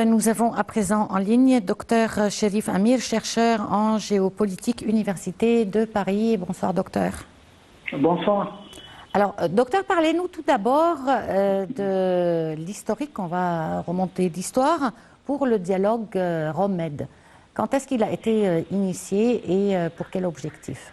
nous avons à présent en ligne Dr Cherif Amir, chercheur en géopolitique, Université de Paris. Bonsoir, docteur. Bonsoir. Alors, docteur, parlez-nous tout d'abord de l'historique, on va remonter d'histoire, pour le dialogue Rome-Med. Quand est-ce qu'il a été initié et pour quel objectif?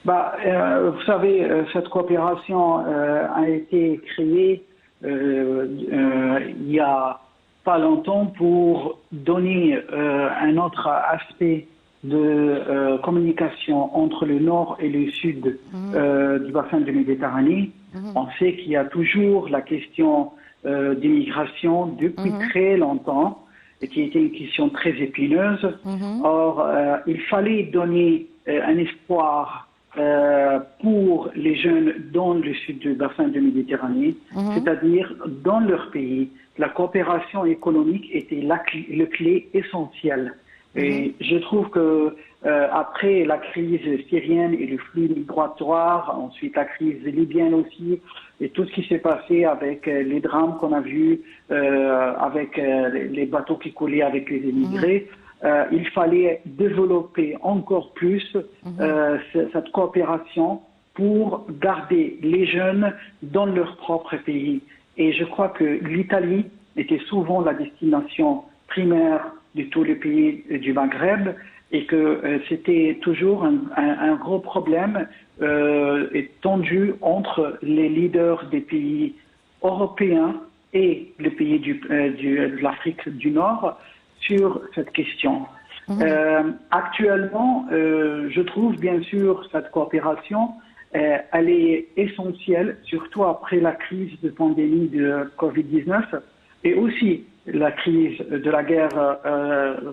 Vous savez, cette coopération a été créée il y a pas longtemps pour donner un autre aspect de communication entre le nord et le sud du bassin de Méditerranée. On sait qu'il y a toujours la question d'immigration depuis très longtemps et qui était une question très épineuse. Or, il fallait donner un espoir pour les jeunes dans le sud du bassin de Méditerranée, c'est-à-dire dans leur pays. La coopération économique était le clé essentiel. Et je trouve que après la crise syrienne et le flux migratoire, ensuite la crise libyenne aussi, et tout ce qui s'est passé avec les drames qu'on a vus, avec les bateaux qui coulaient avec les émigrés, il fallait développer encore plus cette coopération pour garder les jeunes dans leur propre pays. Et je crois que l'Italie était souvent la destination primaire de tous les pays du Maghreb et que c'était toujours un gros problème tendu entre les leaders des pays européens et les pays de l'Afrique du Nord sur cette question. Actuellement, je trouve bien sûr cette coopération, elle est essentielle, surtout après la crise de pandémie de Covid-19 et aussi la crise de la guerre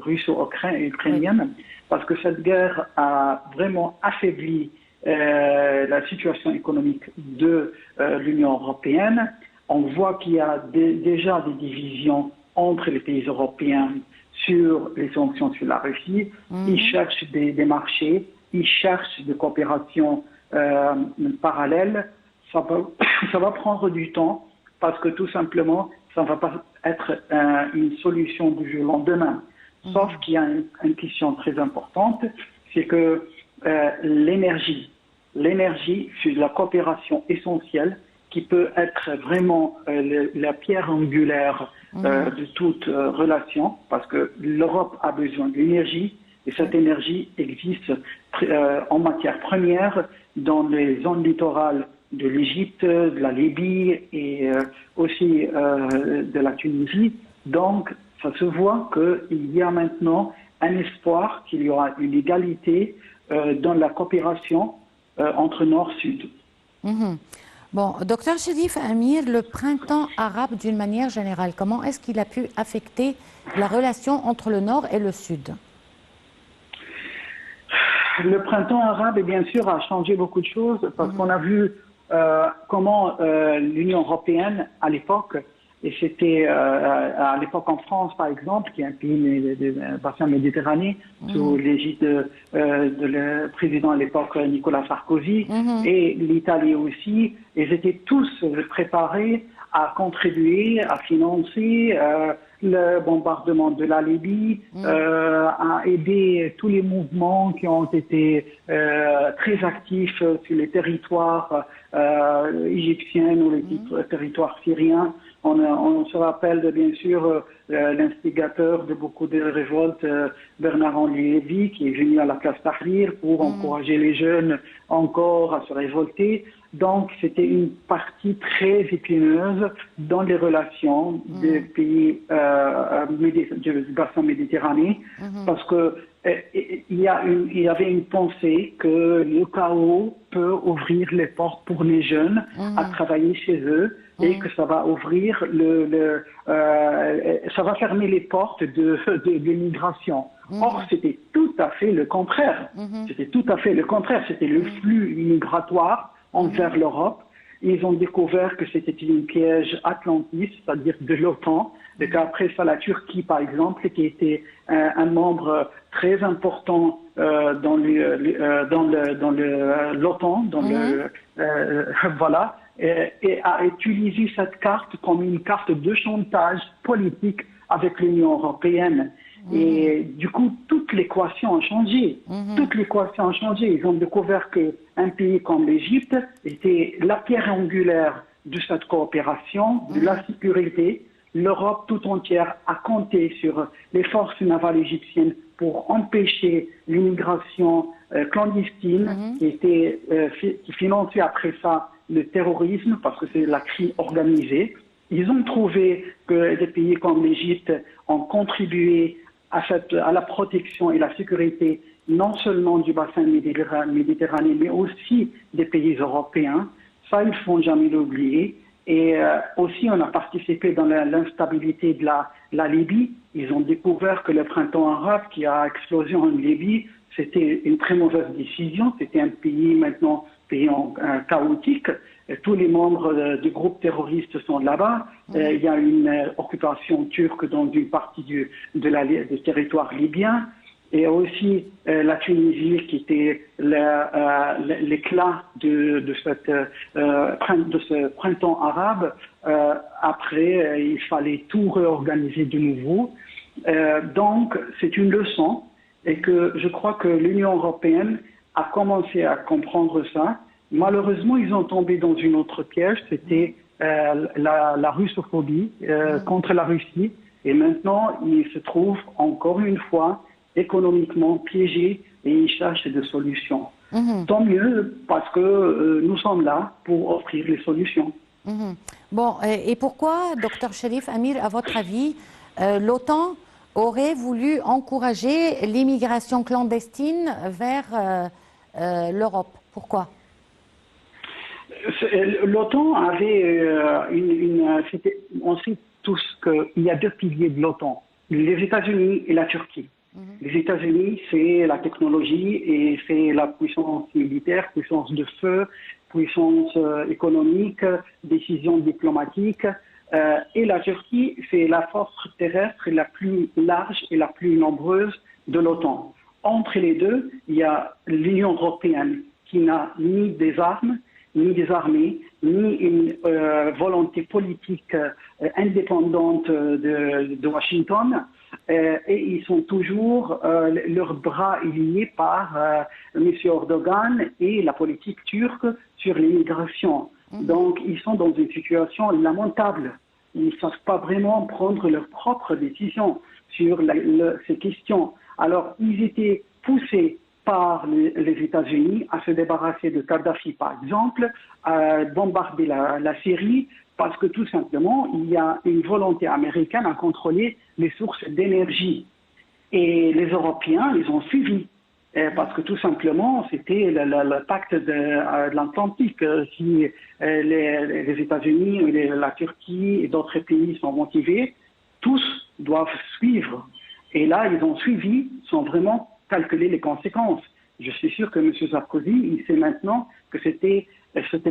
russo-ukrainienne, parce que cette guerre a vraiment affaibli la situation économique de l'Union européenne. On voit qu'il y a déjà des divisions entre les pays européens sur les sanctions sur la Russie. Ils cherchent des marchés, ils cherchent des coopérations parallèles. Ça va prendre du temps parce que tout simplement, ça ne va pas être une solution du jour au lendemain. Sauf qu'il y a une question très importante, c'est que l'énergie, c'est la coopération essentielle qui peut être vraiment la pierre angulaire de toute relation, parce que l'Europe a besoin d'énergie, et cette énergie existe en matière première dans les zones littorales de l'Égypte, de la Libye et aussi de la Tunisie. Donc, ça se voit qu'il y a maintenant un espoir qu'il y aura une égalité dans la coopération entre Nord-Sud. Bon, docteur Cherif Amir, le printemps arabe d'une manière générale, comment est-ce qu'il a pu affecter la relation entre le Nord et le Sud? Le printemps arabe, bien sûr, a changé beaucoup de choses parce qu'on a vu comment l'Union européenne, à l'époque, et c'était à l'époque en France, par exemple, qui est un pays du bassin méditerranéen, sous l'égide de le président à l'époque Nicolas Sarkozy, et l'Italie aussi, ils étaient tous préparés à contribuer, à financer le bombardement de la Libye, à aider tous les mouvements qui ont été très actifs sur les territoires égyptiens ou les territoires syriens. On se rappelle bien sûr l'instigateur de beaucoup de révoltes, Bernard-Henri Lévy, qui est venu à la place Tahrir pour encourager les jeunes encore à se révolter. Donc c'était une partie très épineuse dans les relations des pays du bassin méditerranéen, parce que il y avait une pensée que le chaos peut ouvrir les portes pour les jeunes à travailler chez eux et que ça va ouvrir ça va fermer les portes de l'immigration. Or, c'était tout à fait le contraire. C'était tout à fait le contraire. C'était le flux migratoire envers l'Europe. Ils ont découvert que c'était un piège atlantiste, c'est-à-dire de l'OTAN, et qu'après ça, la Turquie, par exemple, qui était un membre très important dans l'OTAN, voilà, et a utilisé cette carte comme une carte de chantage politique avec l'Union européenne. Et du coup, toute l'équation a changé. Toute l'équation a changé. Ils ont découvert qu'un pays comme l'Égypte était la pierre angulaire de cette coopération, de la sécurité. L'Europe tout entière a compté sur les forces navales égyptiennes pour empêcher l'immigration clandestine qui finançait après ça le terrorisme parce que c'est la crise organisée. Ils ont trouvé que des pays comme l'Égypte ont contribué à la protection et la sécurité non seulement du bassin méditerranéen, mais aussi des pays européens. Ça, ils ne font jamais l'oublier. Et aussi, on a participé dans l'instabilité de la Libye. Ils ont découvert que le printemps arabe qui a explosé en Libye, c'était une très mauvaise décision. C'était un pays maintenant chaotique. Tous les membres du groupe terroriste sont là-bas. Il y a une occupation turque dans une partie du territoire libyen. Et aussi la Tunisie qui était l'éclat de ce printemps arabe. Après, il fallait tout réorganiser de nouveau. Donc, c'est une leçon et que je crois que l'Union européenne a commencé à comprendre ça. Malheureusement, ils ont tombé dans une autre piège, c'était la russophobie contre la Russie. Et maintenant, ils se trouvent encore une fois économiquement piégés et ils cherchent des solutions. Tant mieux, parce que nous sommes là pour offrir les solutions. Bon, et pourquoi, docteur Cherif Amir, à votre avis, l'OTAN aurait voulu encourager l'immigration clandestine vers l'Europe? Pourquoi? L'OTAN avait on sait tous qu'il y a deux piliers de l'OTAN, les États-Unis et la Turquie. Les États-Unis, c'est la technologie et c'est la puissance militaire, puissance de feu, puissance économique, décision diplomatique. Et la Turquie, c'est la force terrestre la plus large et la plus nombreuse de l'OTAN. Entre les deux, il y a l'Union européenne qui n'a ni des armes, ni des armées, ni une volonté politique indépendante de Washington. Et ils sont toujours, leurs bras liés par M. Erdogan et la politique turque sur l'immigration. Donc, ils sont dans une situation lamentable. Ils ne savent pas vraiment prendre leurs propres décisions sur ces questions. Alors, ils étaient poussés par les États-Unis à se débarrasser de Kadhafi, par exemple, à bombarder la Syrie, parce que tout simplement, il y a une volonté américaine à contrôler les sources d'énergie. Et les Européens, ils ont suivi, parce que tout simplement, c'était le pacte de l'Atlantique. Si les États-Unis, la Turquie et d'autres pays sont motivés, tous doivent suivre. Et là, ils ont suivi sans vraiment calculer les conséquences. Je suis sûr que M. Sarkozy, il sait maintenant que c'était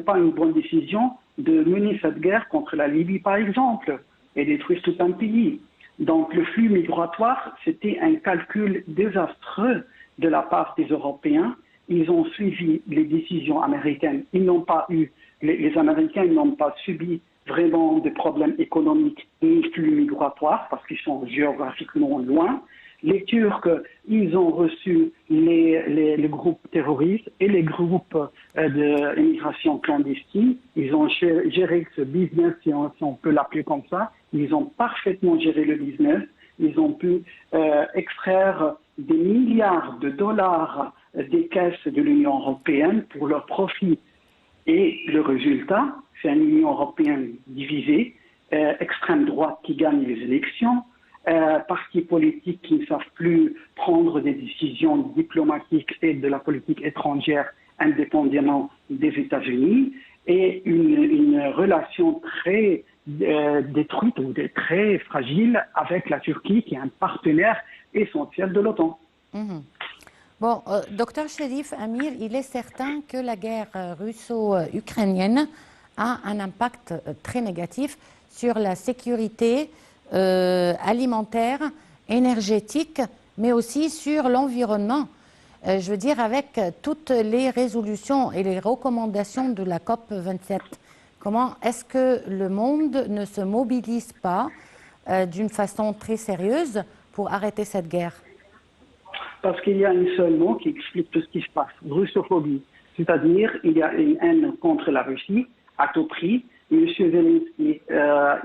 pas une bonne décision de mener cette guerre contre la Libye, par exemple, et détruire tout un pays. Donc, le flux migratoire, c'était un calcul désastreux de la part des Européens. Ils ont suivi les décisions américaines. Ils n'ont pas eu, les Américains n'ont pas subi vraiment de problèmes économiques ni flux migratoires parce qu'ils sont géographiquement loin. Les Turcs, ils ont reçu les groupes terroristes et les groupes d'immigration clandestine. Ils ont géré ce business, si on peut l'appeler comme ça. Ils ont parfaitement géré le business. Ils ont pu extraire des milliards de dollars des caisses de l'Union européenne pour leur profit. Et le résultat, c'est une Union européenne divisée, extrême droite qui gagne les élections, partis politiques qui ne savent plus prendre des décisions diplomatiques et de la politique étrangère indépendamment des États-Unis, et une relation très détruite ou très fragile avec la Turquie, qui est un partenaire essentiel de l'OTAN. Bon, docteur Cherif Amir, il est certain que la guerre russo-ukrainienne a un impact très négatif sur la sécurité alimentaire, énergétique, mais aussi sur l'environnement. Je veux dire, avec toutes les résolutions et les recommandations de la COP 27, comment est-ce que le monde ne se mobilise pas d'une façon très sérieuse pour arrêter cette guerre? Parce qu'il y a un seul mot qui explique tout ce qui se passe, russophobie. C'est-à-dire, il y a une haine contre la Russie à tout prix. M. Zelensky,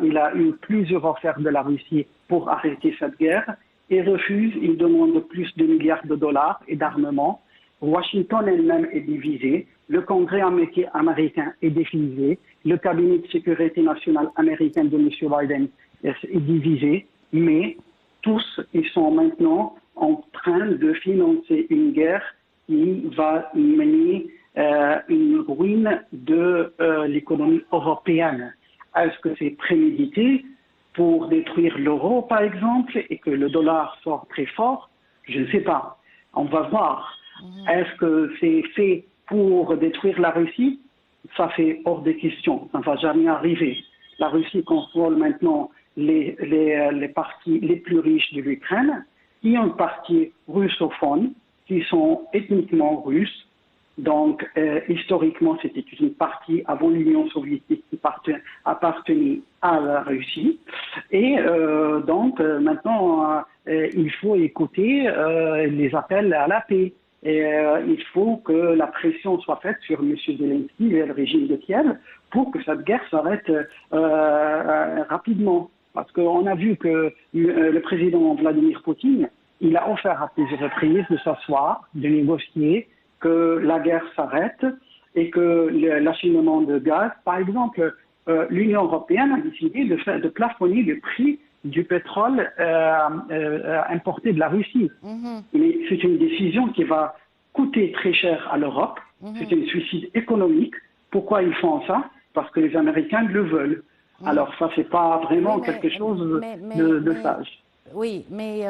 il a eu plusieurs offres de la Russie pour arrêter cette guerre. Il refuse, il demande plus de milliards de dollars et d'armement. Washington elle-même est divisée. Le Congrès américain est divisé. Le cabinet de sécurité nationale américain de M. Biden est divisé. Mais tous, ils sont maintenant en train de financer une guerre qui va mener une ruine de l'économie européenne. Est-ce que c'est prémédité pour détruire l'euro, par exemple, et que le dollar sort très fort? Je ne sais pas. On va voir. Est-ce que c'est fait pour détruire la Russie? Ça fait hors de question. Ça ne va jamais arriver. La Russie contrôle maintenant les parties les plus riches de l'Ukraine. Il y a une partie russophone qui sont ethniquement russes. Donc, historiquement, c'était une partie avant l'Union soviétique qui appartenait à la Russie. Et donc, maintenant, il faut écouter les appels à la paix. Et il faut que la pression soit faite sur M. Zelensky et le régime de Kiev pour que cette guerre s'arrête rapidement. Parce qu'on a vu que le président Vladimir Poutine, il a offert à plusieurs reprises de s'asseoir, de négocier, que la guerre s'arrête et que l'acheminement de gaz, par exemple, l'Union européenne a décidé de plafonner le prix du pétrole importé de la Russie. Mais c'est une décision qui va coûter très cher à l'Europe. C'est un suicide économique. Pourquoi ils font ça? Parce que les Américains le veulent. Alors ça, c'est pas vraiment quelque chose de sage. Oui, mais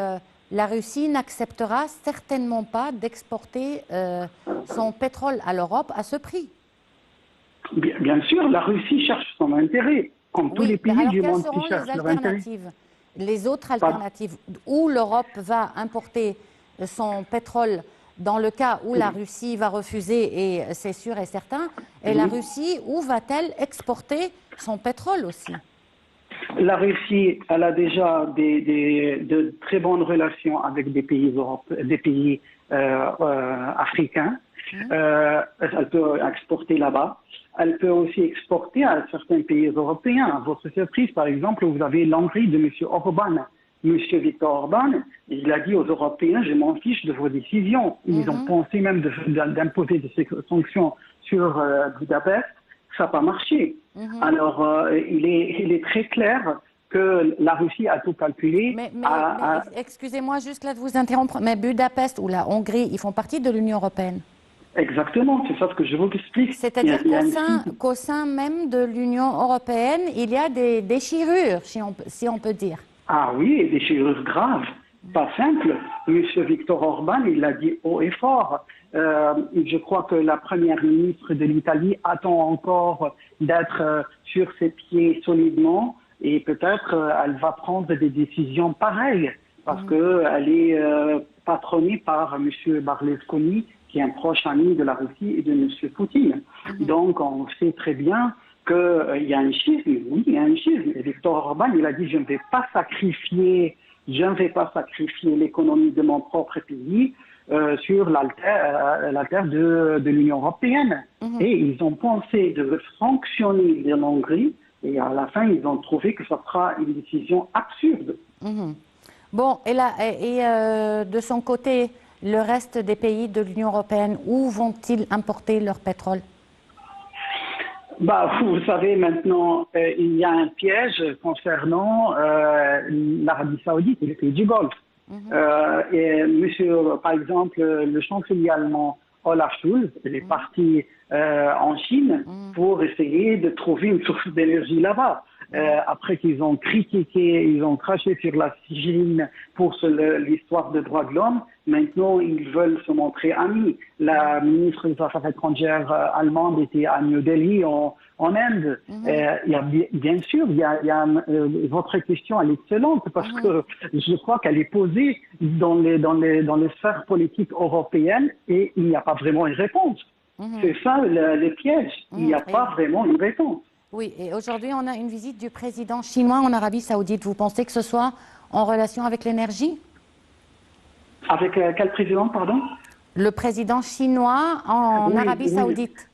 la Russie n'acceptera certainement pas d'exporter son pétrole à l'Europe à ce prix. Bien sûr, la Russie cherche son intérêt, comme tous les pays du monde qui cherchent leur intérêt. Les autres alternatives, où l'Europe va importer son pétrole dans le cas où la Russie va refuser, et c'est sûr et certain, et la Russie, où va-t-elle exporter son pétrole aussi? La Russie, elle a déjà de très bonnes relations avec des pays africains. Elle peut exporter là-bas. Elle peut aussi exporter à certains pays européens. À votre surprise, par exemple, vous avez l'Hongrie de M. Orban. M. Viktor Orban, il a dit aux Européens, je m'en fiche de vos décisions. Ils ont pensé même d'imposer des sanctions sur Budapest. Ça n'a pas marché. Alors, il est très clair que la Russie a tout calculé. Mais excusez-moi juste là de vous interrompre, mais Budapest ou la Hongrie, ils font partie de l'Union européenne. Exactement, c'est ça ce que je vous explique. C'est-à-dire qu'au sein même de l'Union européenne, il y a des déchirures, si on peut dire. Ah oui, des déchirures graves, pas simples. M. Viktor Orban, il l'a dit haut et fort. Je crois que la première ministre de l'Italie attend encore d'être sur ses pieds solidement et peut-être elle va prendre des décisions pareilles parce qu'elle est patronnée par M. Berlusconi, qui est un proche ami de la Russie et de M. Poutine. Donc on sait très bien qu'il y a un schisme. Oui, il y a un schisme. Et Viktor Orban, il a dit je ne vais pas sacrifier l'économie de mon propre pays sur l'altère de l'Union européenne. Et ils ont pensé de sanctionner la Hongrie et à la fin, ils ont trouvé que ça sera une décision absurde. Bon, et de son côté, le reste des pays de l'Union européenne, où vont-ils importer leur pétrole? Vous savez, maintenant, il y a un piège concernant l'Arabie Saoudite et les pays du Golfe. Par exemple, le chancelier allemand Olaf Scholz est parti en Chine pour essayer de trouver une source d'énergie là-bas. Après qu'ils ont critiqué, ils ont craché sur la Chine pour l'histoire des droits de l'homme, maintenant ils veulent se montrer amis. La ministre des Affaires étrangères allemande était à New Delhi en Inde. Bien sûr, votre question elle est excellente parce que je crois qu'elle est posée dans les sphères politiques européennes et il n'y a pas vraiment une réponse. C'est ça le piège. Il n'y a pas vraiment une réponse. Oui, et aujourd'hui, on a une visite du président chinois en Arabie Saoudite. Vous pensez que ce soit en relation avec l'énergie? Avec quel président, pardon? Le président chinois en Oui, Arabie oui, Saoudite.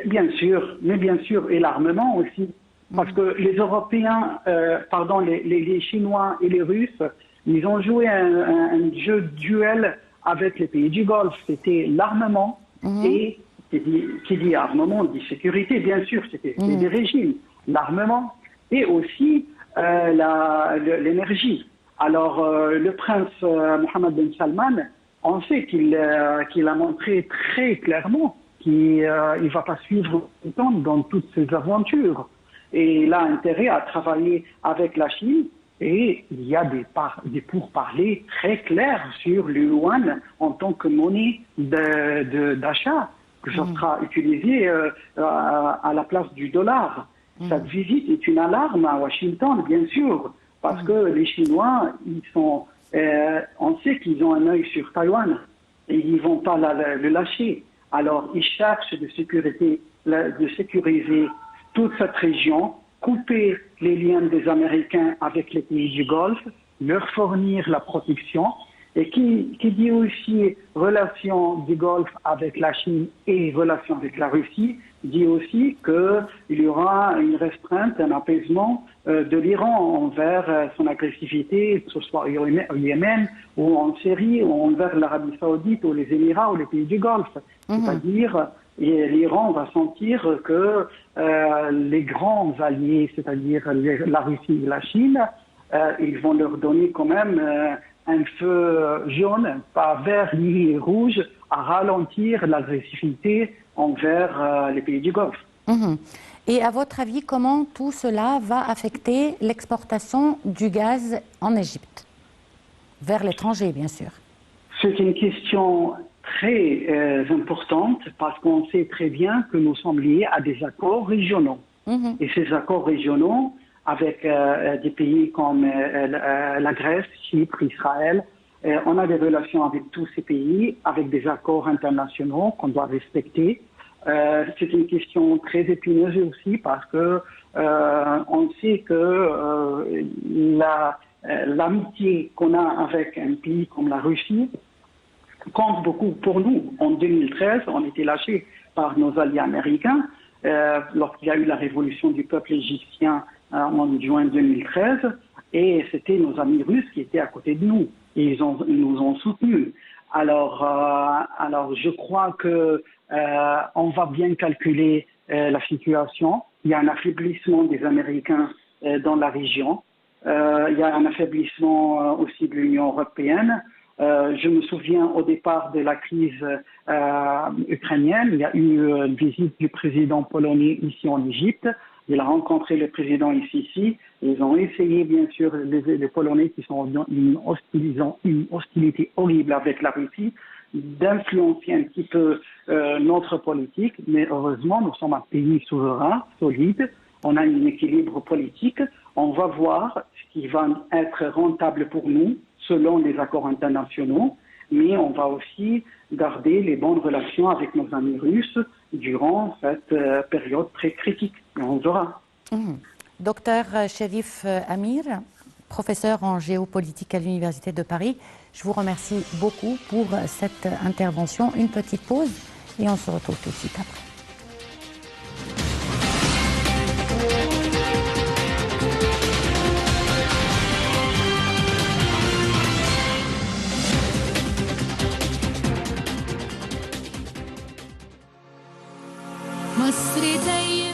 bien sûr, mais bien sûr, et l'armement aussi. Parce que les Européens, pardon, les Chinois et les Russes, ils ont joué un jeu duel avec les pays du Golfe. C'était l'armement et qui dit armement dit sécurité, bien sûr, c'était des régimes. L'armement et aussi l'énergie. Alors, le prince Mohammed Ben Salman, on sait qu'il a montré très clairement qu'il ne va pas suivre longtemps dans toutes ces aventures. Et il a intérêt à travailler avec la Chine. Et il y a des pourparlers très clairs sur le yuan en tant que monnaie d'achat, que ça sera utilisé à la place du dollar. Cette visite est une alarme à Washington, bien sûr, parce que les Chinois, on sait qu'ils ont un œil sur Taïwan et ils ne vont pas le lâcher. Alors, ils cherchent de sécuriser toute cette région, couper les liens des Américains avec les pays du Golfe, leur fournir la protection. Et qui dit aussi relation du Golfe avec la Chine et relation avec la Russie, dit aussi qu'il y aura une restreinte, un apaisement de l'Iran envers son agressivité, que ce soit au Yémen ou en Syrie ou envers l'Arabie Saoudite ou les Émirats ou les pays du Golfe. C'est-à-dire, l'Iran va sentir que les grands alliés, c'est-à-dire la Russie et la Chine, ils vont leur donner quand même un feu jaune, pas vert ni rouge, à ralentir l'agressivité envers les pays du Golfe. Et à votre avis, comment tout cela va affecter l'exportation du gaz en Égypte? Vers l'étranger, bien sûr. C'est une question très importante parce qu'on sait très bien que nous sommes liés à des accords régionaux. Et ces accords régionaux, avec des pays comme la Grèce, Chypre, Israël, on a des relations avec tous ces pays, avec des accords internationaux qu'on doit respecter. C'est une question très épineuse aussi parce que on sait que l'amitié qu'on a avec un pays comme la Russie compte beaucoup pour nous. En 2013, on était lâchés par nos alliés américains lorsqu'il y a eu la révolution du peuple égyptien en juin 2013, et c'était nos amis russes qui étaient à côté de nous, et ils nous ont soutenus. Alors je crois que on va bien calculer la situation. Il y a un affaiblissement des Américains dans la région. Il y a un affaiblissement aussi de l'Union européenne. Je me souviens au départ de la crise ukrainienne, il y a eu une visite du président polonais ici en Égypte. Il a rencontré le président ici. Ils ont essayé, bien sûr, les Polonais qui sont dans une hostilité horrible avec la Russie, d'influencer un petit peu notre politique. Mais heureusement, nous sommes un pays souverain, solide. On a un équilibre politique. On va voir ce qui va être rentable pour nous selon les accords internationaux. Mais on va aussi garder les bonnes relations avec nos amis russes durant cette période très critique. Et on verra. Docteur Cherif Amir, professeur en géopolitique à l'Université de Paris, je vous remercie beaucoup pour cette intervention. Une petite pause et on se retrouve tout de suite après. مصر زي